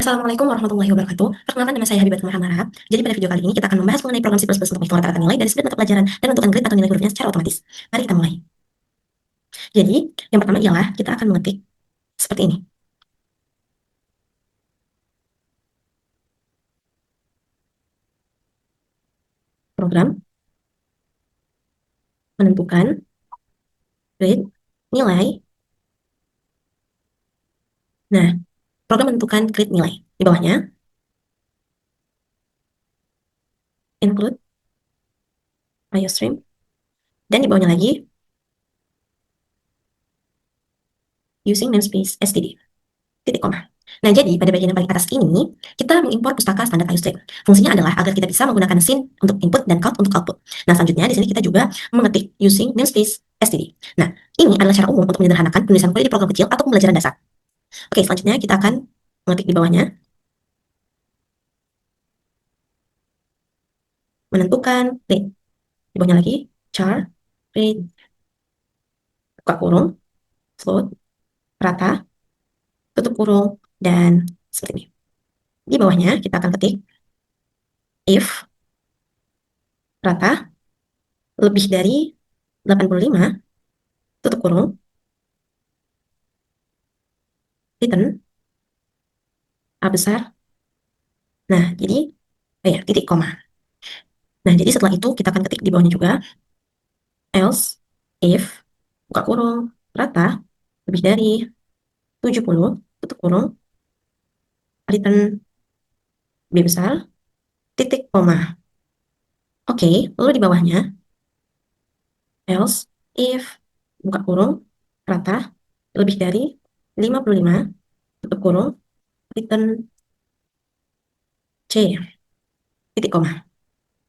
Assalamualaikum warahmatullahi wabarakatuh. Perkenalkan, nama saya Habibatul Muhammadah. Jadi pada video kali ini kita akan membahas mengenai program C++ untuk menghitung rata-rata nilai dari setiap mata pelajaran dan menentukan grade atau nilai hurufnya secara otomatis. Mari kita mulai. Jadi, yang pertama ialah kita akan mengetik seperti ini. Program menentukan grade nilai. Nah, program menentukan grade nilai. Di bawahnya, include IOStream. Dan di bawahnya lagi, using namespace std. Titik koma. Nah, jadi pada bagian yang paling atas ini, kita mengimpor pustaka standar IOStream. Fungsinya adalah agar kita bisa menggunakan scene untuk input dan count untuk output. Nah, selanjutnya di sini kita juga mengetik using namespace std. Nah, ini adalah cara umum untuk menyederhanakan penulisan kode di program kecil atau pembelajaran dasar. Oke, selanjutnya kita akan mengetik di bawahnya, menentukan rate. Di bawahnya lagi, char, rate, buka kurung, float, rata, tutup kurung, dan seperti ini. Di bawahnya kita akan ketik if rata lebih dari 85, tutup kurung, return A besar. Nah, jadi ya titik koma. Nah, jadi setelah itu kita akan ketik di bawahnya juga else if buka kurung rata lebih dari 70, tutup kurung, return B besar, titik koma. Oke, lalu di bawahnya else if buka kurung rata lebih dari 55, tutup kurung, return C, titik koma.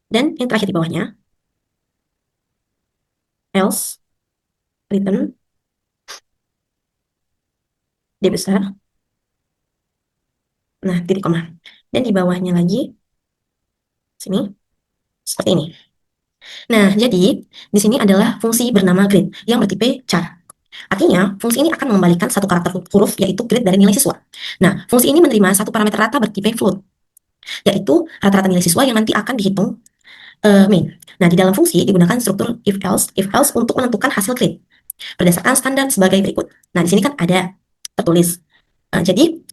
Dan yang terakhir di bawahnya else return D besar, nah titik koma. Dan di bawahnya lagi sini seperti ini. Nah, jadi di sini adalah fungsi bernama grade yang bertipe char. Artinya, fungsi ini akan mengembalikan satu karakter huruf, yaitu grade dari nilai siswa. Nah, fungsi ini menerima satu parameter rata bertipe float, yaitu rata-rata nilai siswa yang nanti akan dihitung main. Nah, di dalam fungsi digunakan struktur if else untuk menentukan hasil grade berdasarkan standar sebagai berikut. Nah, di sini kan ada tertulis. Jadi,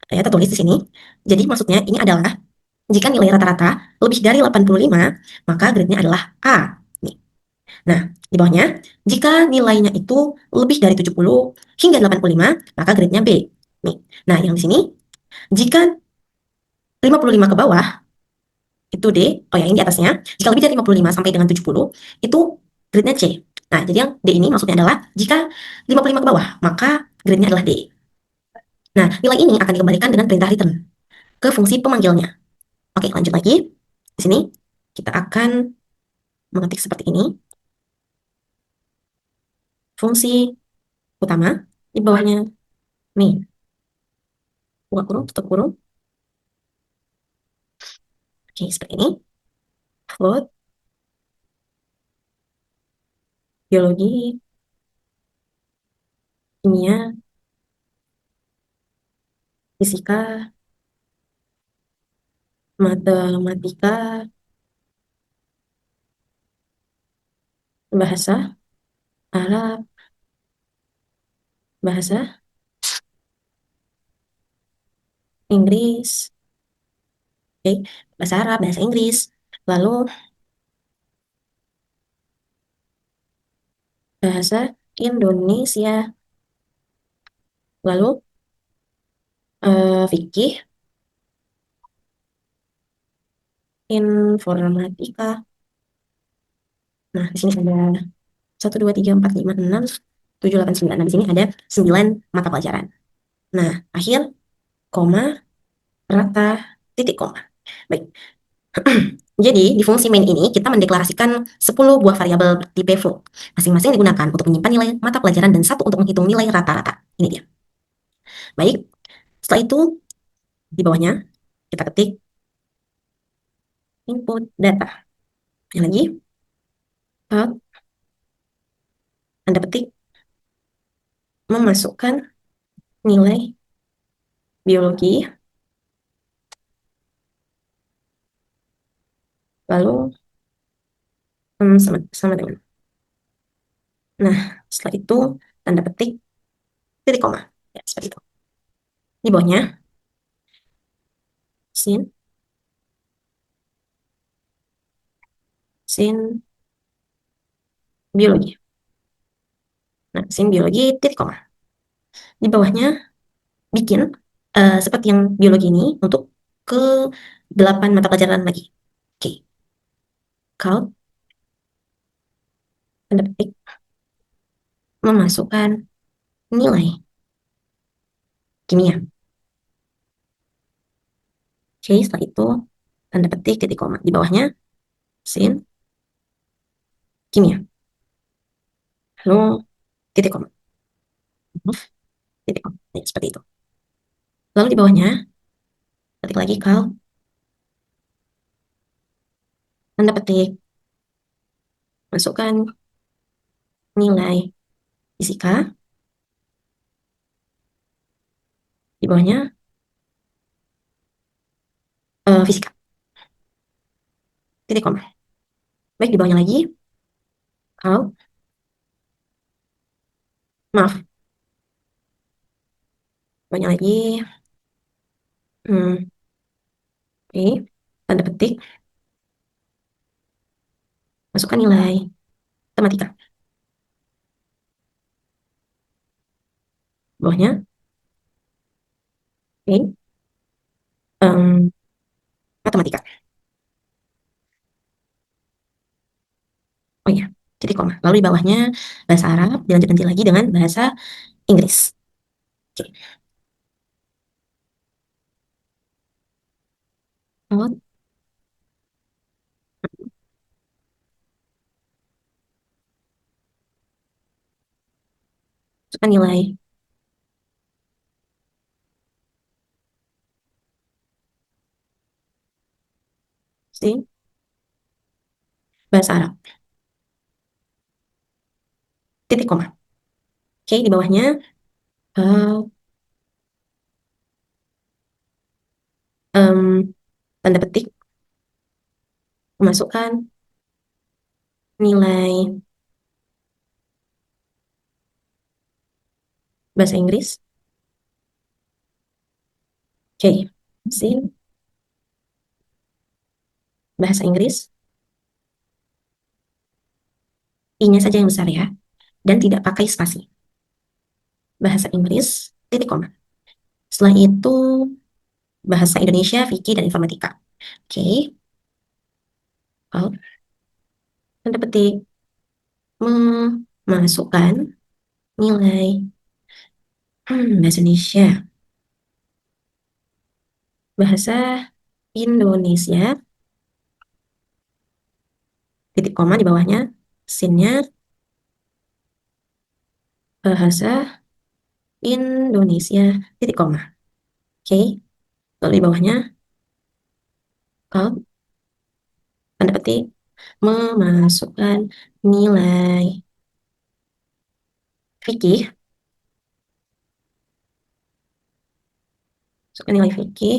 tertulis di sini. Jadi, maksudnya ini adalah jika nilai rata-rata lebih dari 85, maka grade-nya adalah A. Nih. Nah, di bawahnya, jika nilainya itu lebih dari 70 hingga 85, maka grade-nya B. Nih. Nah, yang di sini, jika 55 ke bawah, itu D. Oh ya, ini di atasnya. Jika lebih dari 55 sampai dengan 70, itu grade-nya C. Nah, jadi yang D ini maksudnya adalah jika 55 ke bawah, maka grade-nya adalah D. Nah, nilai ini akan dikembalikan dengan perintah return ke fungsi pemanggilnya. Oke, lanjut lagi. Di sini, kita akan mengetik seperti ini. Fungsi utama, di bawahnya nih, buka kurung, tutup kurung. Oke, seperti ini. Float, biologi, kimia, fisika, matematika, bahasa Arab, bahasa Inggris, oke, bahasa Arab, bahasa Inggris, lalu bahasa Indonesia, lalu fikih, informatika. Nah, di sini ada 1, 2, 3, 4, 5, 6, 7, 8, 9. Nah, di sini ada 9 mata pelajaran. Nah, akhir, koma, rata, titik koma. Baik. Jadi, di fungsi main ini kita mendeklarasikan 10 buah variabel tipe float. Masing-masing digunakan untuk menyimpan nilai mata pelajaran dan satu untuk menghitung nilai rata-rata. Ini dia. Baik. Setelah itu, di bawahnya kita ketik input data. Yang lagi, out, Anda petik memasukkan nilai biologi, lalu sama dengan. Nah, setelah itu tanda petik titik koma. Ya, seperti itu. Di bawahnya sin sin biologi. Nah, sin biologi titik koma. Di bawahnya bikin seperti yang biologi ini untuk ke 8 mata pelajaran lagi. Oke, kau tanda petik memasukkan nilai kimia. Oke, setelah itu tanda petik titik koma. Di bawahnya sin kimia. Lalu titik koma. Titik koma. Ya, seperti itu. Lalu di bawahnya ketik lagi kal tanda petik masukkan nilai fisika. Di bawahnya fisika. Titik koma. Baik, di bawahnya lagi kal maaf. Bawahnya lagi hmm, oke, tanda petik masukkan nilai matematika. Bawahnya oke, matematika. Oh iya, titik koma. Lalu di bawahnya bahasa Arab, dilanjut nanti lagi dengan bahasa Inggris. Oke, lalu masukkan nilai si bahasa Arab. Titik koma. Oke, di bawahnya uh, em, tanda petik memasukkan nilai bahasa Inggris. Oke, sin bahasa Inggris, i-nya saja yang besar ya, dan tidak pakai spasi. Bahasa Inggris, titik koma. Setelah itu bahasa Indonesia, fikih, dan informatika. Oke, kalau tanda petik memasukkan nilai bahasa Indonesia, bahasa Indonesia, titik koma di bawahnya, sinnya bahasa Indonesia, titik koma. Oke, lalu di bawahnya kalau tanda petik memasukkan nilai fikih, masukkan nilai fikih.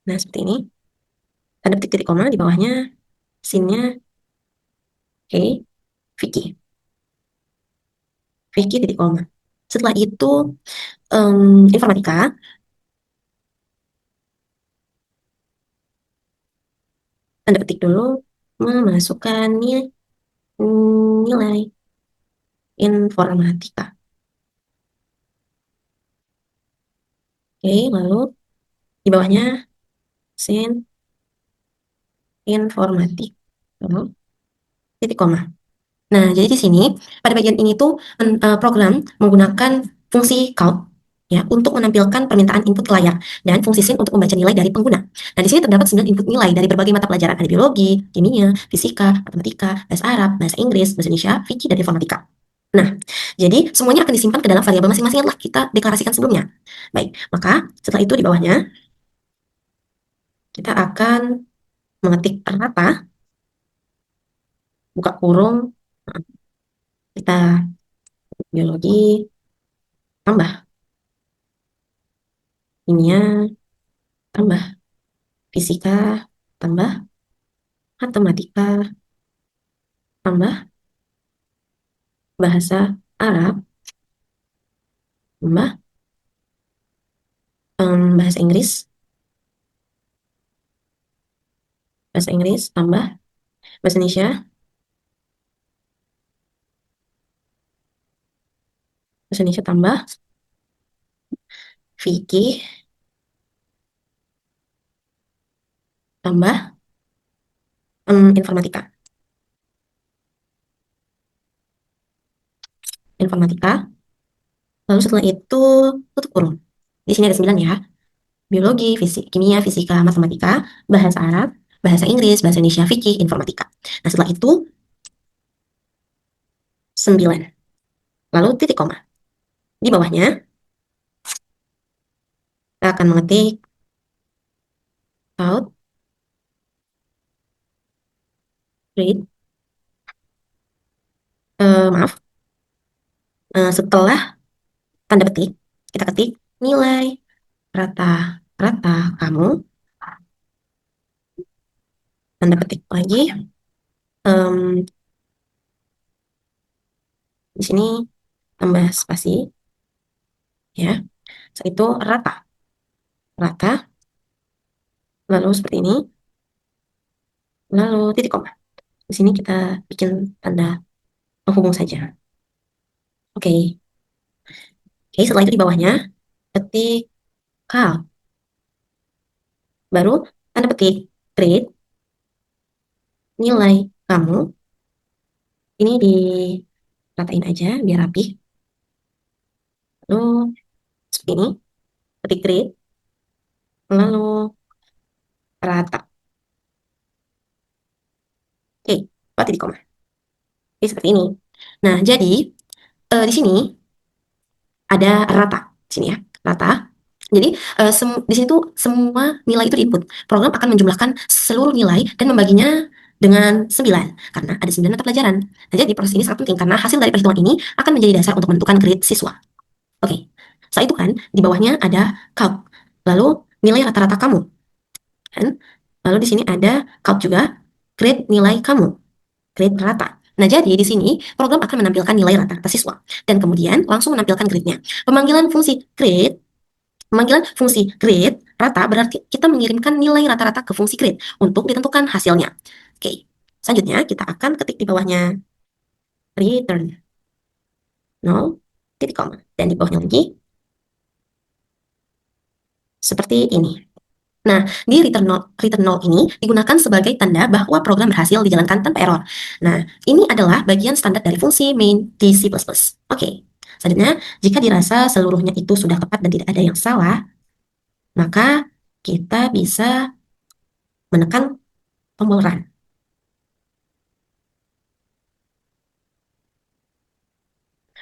Nah, seperti ini. Tanda petik titik koma di bawahnya, sinnya, oke, fikih. Fikih titik koma. Setelah itu, informatika, tanda petik dulu, memasukkan nilai informatika. Oke, lalu di bawahnya, sin informatik. Lalu, titik koma. Nah, jadi di sini pada bagian ini tuh program menggunakan fungsi count ya untuk menampilkan permintaan input ke layar dan fungsi sin untuk membaca nilai dari pengguna. Nah, di sini terdapat 9 input nilai dari berbagai mata pelajaran, ada biologi, kimia, fisika, matematika, bahasa Arab, bahasa Inggris, bahasa Indonesia, fikih, dan informatika. Nah, jadi semuanya akan disimpan ke dalam variabel masing-masing yang telah kita deklarasikan sebelumnya. Baik, maka setelah itu di bawahnya kita akan mengetik rata, buka kurung, kita biologi, tambah kimia, tambah fisika, tambah matematika tambah bahasa Arab tambah bahasa Inggris tambah bahasa Indonesia, tambah fikih tambah informatika. Lalu setelah itu tutup kurung. Di sini ada 9 ya. Biologi, kimia, fisika, matematika, bahasa Arab, bahasa Inggris, bahasa Indonesia, fikih, informatika. Nah, setelah itu 9. Lalu titik koma. Di bawahnya kita akan mengetik out, read, maaf, setelah tanda petik, kita ketik nilai rata-rata kamu, tanda petik lagi, di sini tambah spasi, ya. Setelah itu rata, lalu seperti ini, lalu titik koma. Di sini kita bikin tanda penghubung saja. Oke. Oke, setelah itu di bawahnya ketik kal, baru tanda petik grade, nilai kamu, ini diratain aja biar rapi. Lalu seperti ini, ketik grade, lalu rata. Oke, titik koma. Oke, seperti ini. Nah, jadi di sini ada rata, di sini ya, rata. Jadi di sini tuh semua nilai itu diinput. Program akan menjumlahkan seluruh nilai dan membaginya dengan 9 karena ada 9 mata pelajaran. Nah, jadi proses ini sangat penting karena hasil dari perhitungan ini akan menjadi dasar untuk menentukan grade siswa. Oke. Setelah itu kan di bawahnya ada calc. Lalu nilai rata-rata kamu. Kan? Lalu di sini ada calc juga grade nilai kamu. Grade rata. Nah, jadi di sini program akan menampilkan nilai rata-rata siswa dan kemudian langsung menampilkan grade-nya. Pemanggilan fungsi grade rata berarti kita mengirimkan nilai rata-rata ke fungsi grade untuk ditentukan hasilnya. Oke, selanjutnya kita akan ketik di bawahnya return 0, titik koma. Dan di bawahnya lagi seperti ini. Nah, di return 0 ini digunakan sebagai tanda bahwa program berhasil dijalankan tanpa error. Nah, ini adalah bagian standar dari fungsi main di C++. Oke, selanjutnya, jika dirasa seluruhnya itu sudah tepat dan tidak ada yang salah, maka kita bisa menekan tombol run.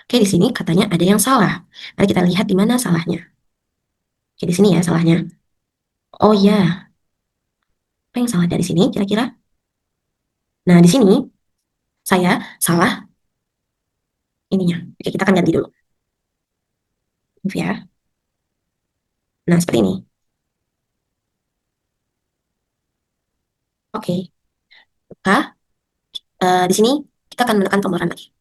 Oke, di sini katanya ada yang salah. Mari kita lihat di mana salahnya. Oke, di sini ya salahnya. Oh ya, apa yang salah dari sini kira-kira? Nah, di sini saya salah ininya. Oke, kita akan ganti dulu. Maaf ya. Nah, seperti ini. Oke, maka di sini kita akan menekan tombol run lagi.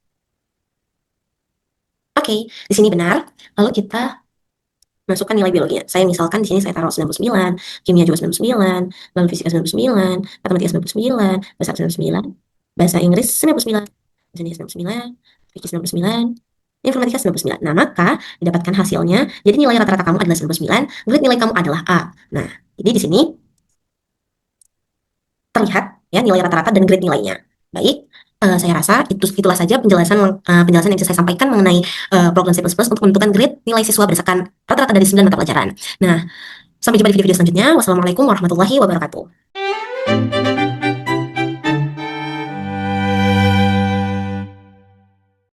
Oke, di sini benar. Lalu kita masukkan nilai biologinya. Saya misalkan di sini saya taruh 99, kimia juga 99, lalu fisika 99, matematika 99, bahasa Arab 99, bahasa Inggris 99, bahasa Indonesia 99, fikih 99, informatika 99. Nah, maka didapatkan hasilnya, jadi nilai rata-rata kamu adalah 99, grade nilai kamu adalah A. Nah, jadi di sini terlihat ya nilai rata-rata dan grade nilainya. Baik, saya rasa itulah saja penjelasan yang bisa saya sampaikan mengenai program C++ untuk menentukan grade nilai siswa berdasarkan rata-rata dari 9 mata pelajaran. Nah, sampai jumpa di video-video selanjutnya. Wassalamualaikum warahmatullahi wabarakatuh.